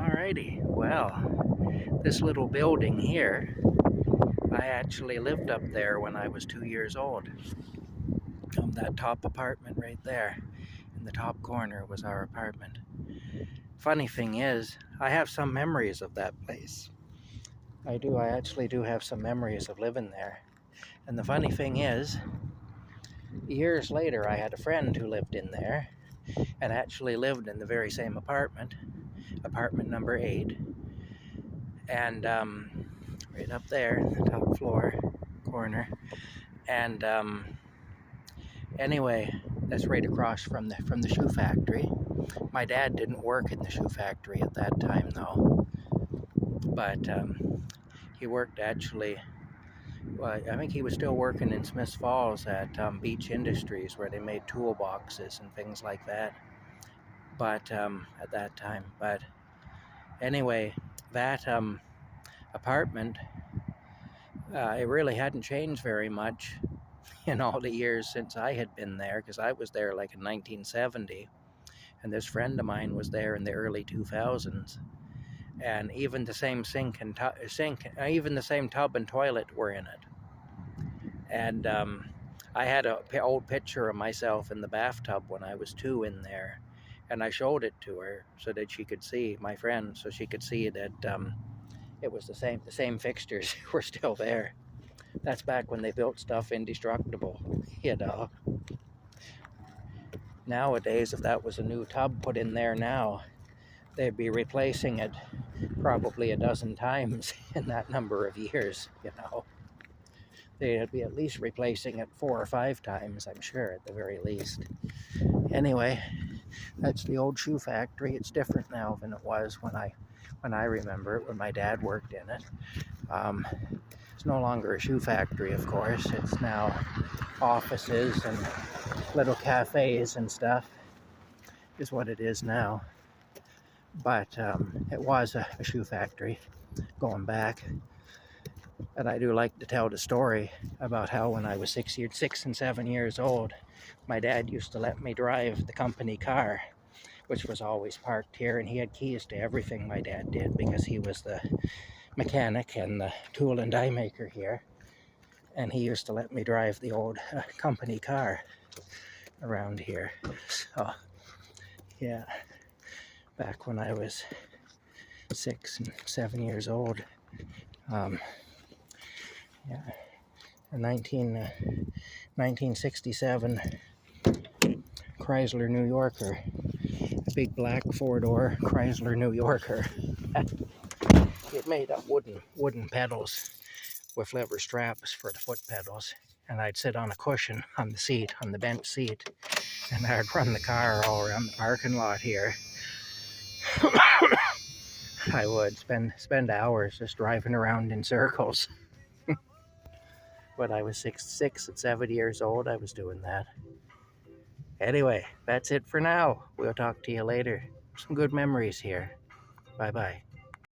Alrighty, well, this little building here, I actually lived up there when I was 2 years old. That top apartment right there, in the top corner was our apartment. Funny thing is, I have some memories of that place. I actually do have some memories of living there. And the funny thing is, years later I had a friend who lived in there, and actually lived in the very same apartment number 8. And right up there, the top floor corner. And anyway, that's right across from the shoe factory. My dad didn't work in the shoe factory at that time, though, but he worked actually. Well, I think he was still working in Smiths Falls at Beach Industries, where they made toolboxes and things like that. But at that time, but anyway, that apartment, it really hadn't changed very much in all the years since I had been there, because I was there like in 1970, and this friend of mine was there in the early 2000s, and even the same sink, even the same tub and toilet were in it. And I had an old picture of myself in the bathtub when I was 2 in there, and I showed it to her so that she could see, my friend, so she could see that it was the same fixtures were still there. That's back when they built stuff indestructible, you know. Nowadays, if that was a new tub put in there now, they'd be replacing it probably a dozen times in that number of years, you know. They'd be at least replacing it 4 or 5 times, I'm sure, at the very least. Anyway, that's the old shoe factory. It's different now than it was when I remember it, when my dad worked in it. It's no longer a shoe factory, of course. It's now offices and little cafes and stuff, is what it is now. But it was a shoe factory going back. And I do like to tell the story about how when I was 6 and 7 years old, my dad used to let me drive the company car, which was always parked here, and he had keys to everything, my dad did, because he was the mechanic and the tool and die maker here. And he used to let me drive the old company car around here. So, yeah, back when I was 6 and 7 years old. Yeah, a 1967 Chrysler New Yorker, a big black 4-door Chrysler New Yorker. It made up wooden pedals with leather straps for the foot pedals, and I'd sit on a cushion on the seat, on the bench seat, and I'd run the car all around the parking lot here. I would spend hours just driving around in circles. When I was 6 and 7 years old, I was doing that. Anyway, that's it for now. We'll talk to you later. Some good memories here. Bye-bye.